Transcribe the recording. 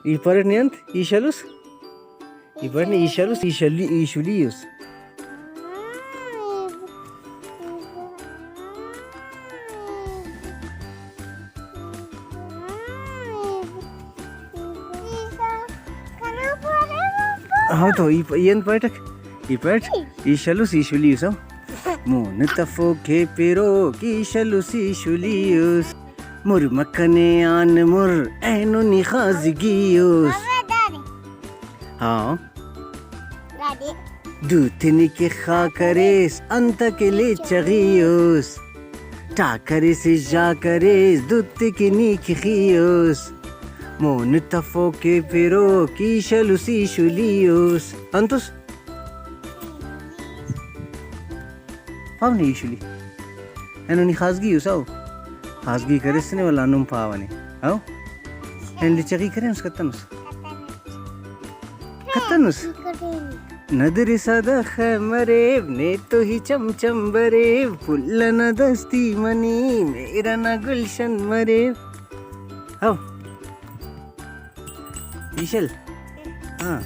Iparniant, Ishalus? Iparni Ishalus, Ishulius. How to Ian Patak? Ipart, Ishalus, Ishulius. Monetafo Kepiro, Ishalus, Ishulius. Murmakane an mur, Enoni Hazigius. हाँ दूतनी के खाकरेस अंत के ले चगियोस टाकरेस जाकरेस दूत के निखियोस मोन तफो के पेरो की शलुसी शुलियोस अंतुस पावने शुली एनोनी खासगी उसाओ खासगी करेस ने वाला नुम पावने आओ एनली चगी करें उसका तनुस कतनुस नदरी सदा खमरेव ने तो ही चमचम बरेव फुल्लन दस्ती मनी मेरा न गुलशन मरेव आओ ईशल हाँ